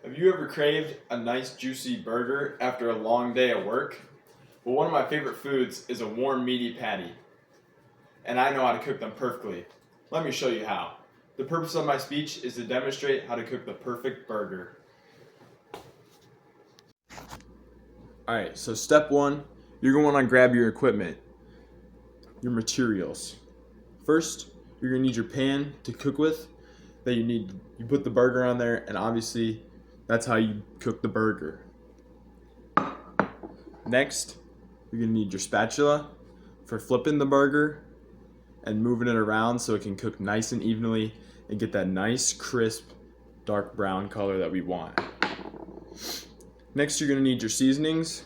Have you ever craved a nice juicy burger after a long day at work? Well, one of my favorite foods is a warm meaty patty, and I know how to cook them perfectly. Let me show you how. The purpose of my speech is to demonstrate how to cook the perfect burger. Alright, so step one, you're going to want to grab your equipment, your materials. First, you're going to need your pan to cook with. That you put the burger on there, and obviously that's how you cook the burger. Next, you're going to need your spatula for flipping the burger and moving it around so it can cook nice and evenly and get that nice crisp dark brown color that we want. Next, you're going to need your seasonings.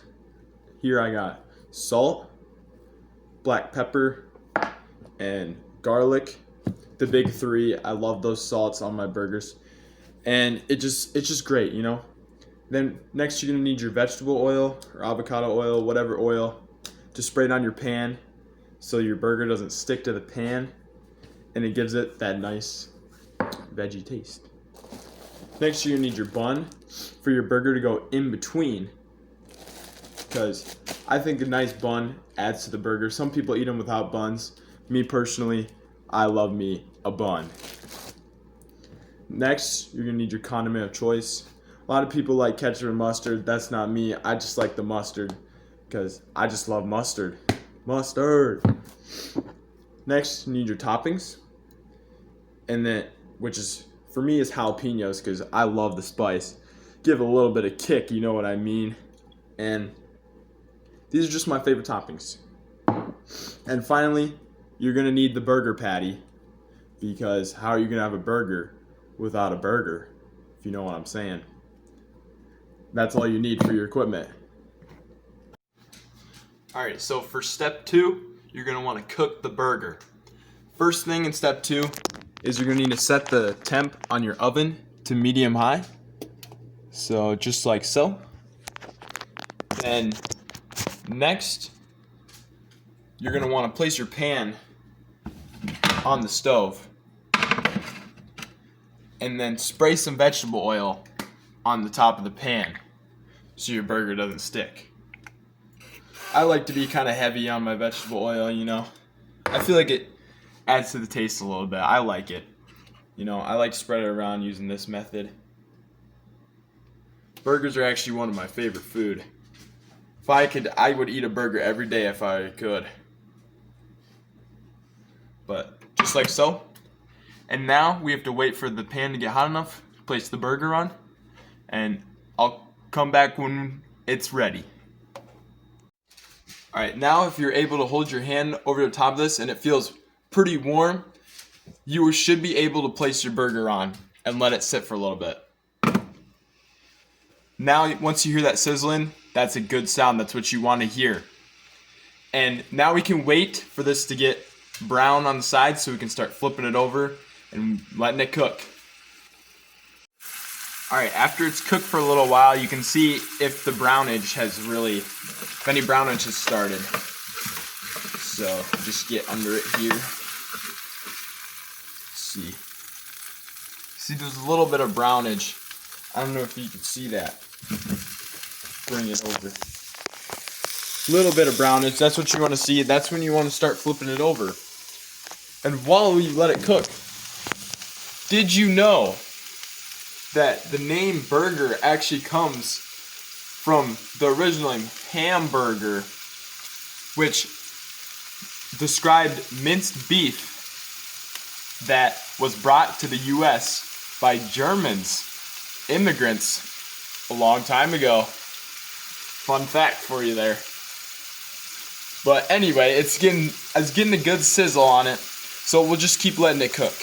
Here I got salt, black pepper, and garlic. The big three. I love those salts on my burgers, and it's just great, you know. Then next you're gonna need your vegetable oil or avocado oil, whatever oil, to spray it on your pan so your burger doesn't stick to the pan, and it gives it that nice veggie taste. Next you're gonna need your bun for your burger to go in between, because I think a nice bun adds to the burger. Some people eat them without buns. Me personally, I love me a bun. Next, you're gonna need your condiment of choice. A lot of people like ketchup and mustard. That's not me. I just like the mustard because I just love mustard. Mustard. Next, you need your toppings, and then which is for me is jalapenos because I love the spice. Give a little bit of kick, you know what I mean. And these are just my favorite toppings. And finally, you're going to need the burger patty, because how are you going to have a burger without a burger, if you know what I'm saying. That's all you need for your equipment. Alright, so for step 2, you're going to want to cook the burger. First thing in step 2 is you're going to need to set the temp on your oven to medium high. So just like so. Then next, you're going to want to place your pan on the stove and then spray some vegetable oil on the top of the pan so your burger doesn't stick. I like to be kind of heavy on my vegetable oil, you know. I feel like it adds to the taste a little bit. I like it. You know, I like to spread it around using this method. Burgers are actually one of my favorite food. If I could, I would eat a burger every day if I could. But just like so. And now we have to wait for the pan to get hot enough to place the burger on, and I'll come back when it's ready. Alright, now if you're able to hold your hand over the top of this and it feels pretty warm, you should be able to place your burger on and let it sit for a little bit. Now once you hear that sizzling, that's a good sound. That's what you want to hear. And now we can wait for this to get brown on the side so we can start flipping it over and letting it cook. Alright, after it's cooked for a little while, you can see if the brownage has really, if any brownage has started. So just get under it here. See there's a little bit of brownage. I don't know if you can see that. Bring it over. Little bit of brownage, that's what you want to see. That's when you want to start flipping it over. And while we let it cook, did you know that the name burger actually comes from the original name hamburger, which described minced beef that was brought to the U.S. by Germans, immigrants, a long time ago. Fun fact for you there. But anyway, it's getting a good sizzle on it, so we'll just keep letting it cook.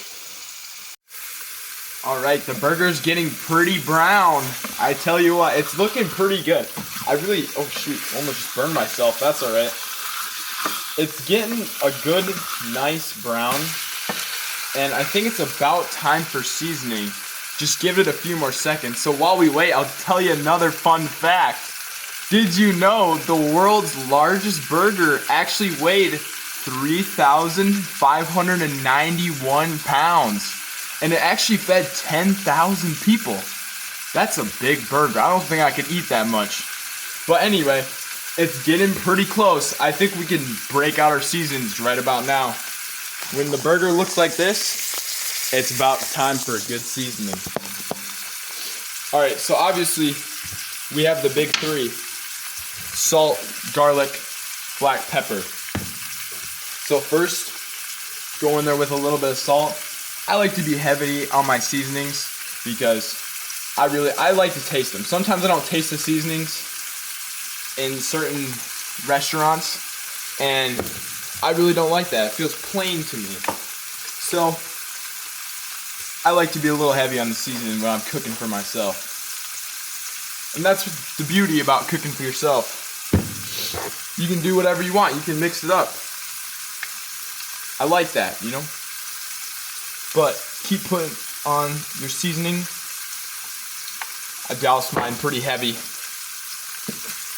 Alright, the burger's getting pretty brown. I tell you what, it's looking pretty good. Oh shoot, almost just burned myself, that's alright. It's getting a good, nice brown, and I think it's about time for seasoning. Just give it a few more seconds. So while we wait, I'll tell you another fun fact. Did you know the world's largest burger actually weighed 3,591 pounds? And it actually fed 10,000 people. That's a big burger. I don't think I could eat that much. But anyway, it's getting pretty close. I think we can break out our seasons right about now. When the burger looks like this, it's about time for a good seasoning. Alright, so obviously we have the big three: salt, garlic, black pepper. So first, go in there with a little bit of salt. I like to be heavy on my seasonings because I like to taste them. Sometimes I don't taste the seasonings in certain restaurants, and I really don't like that. It feels plain to me. So I like to be a little heavy on the seasoning when I'm cooking for myself. And that's the beauty about cooking for yourself. You can do whatever you want. You can mix it up. I like that, you know? But keep putting on your seasoning. I douse mine pretty heavy.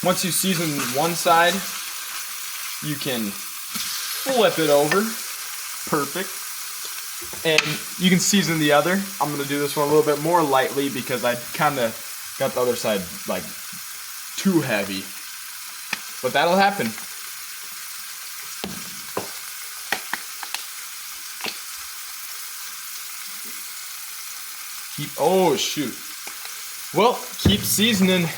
Once you season one side, you can flip it over. Perfect. And you can season the other. I'm going to do this one a little bit more lightly because I kind of got the other side like too heavy. But that'll happen. Oh shoot. Well, keep seasoning.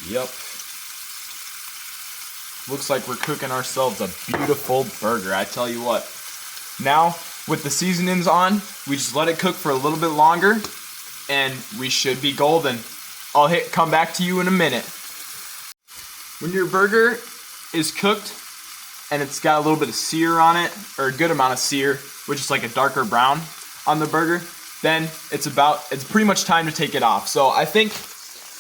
Yep. Looks like we're cooking ourselves a beautiful burger, I tell you what. Now, with the seasonings on, we just let it cook for a little bit longer, and we should be golden. I'll come back to you in a minute. When your burger is cooked, and it's got a little bit of sear on it, or a good amount of sear, which is like a darker brown on the burger, then it's pretty much time to take it off. So I think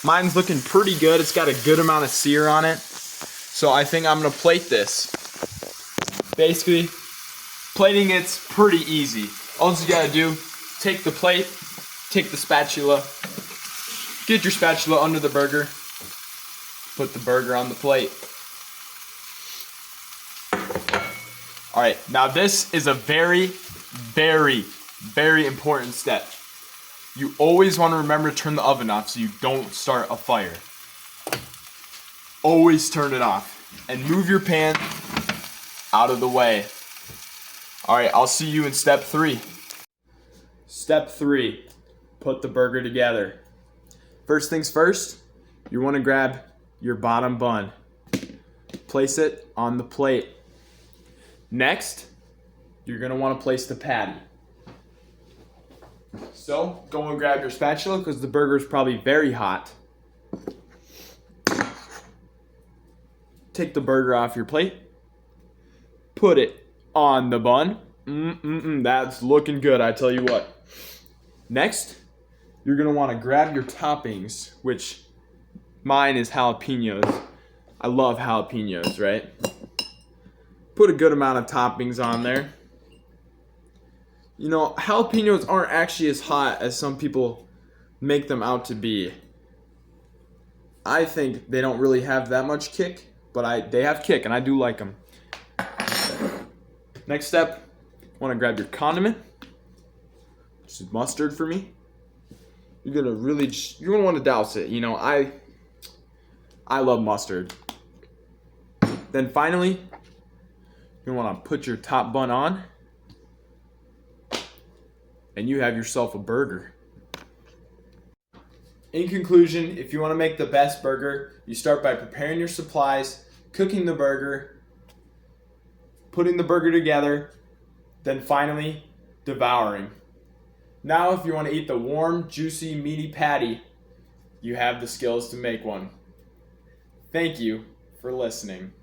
mine's looking pretty good. It's got a good amount of sear on it. So I think I'm gonna plate this. Basically, plating it's pretty easy. All you gotta do, take the plate, take the spatula, get your spatula under the burger, put the burger on the plate. Alright, now this is a very, very, very important step. You always want to remember to turn the oven off so you don't start a fire. Always turn it off and move your pan out of the way. Alright, I'll see you in step 3. Step 3, put the burger together. First things first, you want to grab your bottom bun. Place it on the plate. Next, you're going to want to place the patty. So, go and grab your spatula because the burger is probably very hot. Take the burger off your plate. Put it on the bun. That's looking good, I tell you what. Next, you're going to want to grab your toppings, which mine is jalapenos. I love jalapenos, right? Put a good amount of toppings on there. You know, jalapenos aren't actually as hot as some people make them out to be. I think they don't really have that much kick, but they have kick, and I do like them. Next step, you want to grab your condiment, which is mustard for me. You're gonna want to douse it. You know, I love mustard. Then finally, you want to put your top bun on, and you have yourself a burger. In conclusion, if you want to make the best burger, you start by preparing your supplies, cooking the burger, putting the burger together, then finally devouring. Now, if you want to eat the warm, juicy, meaty patty, you have the skills to make one. Thank you for listening.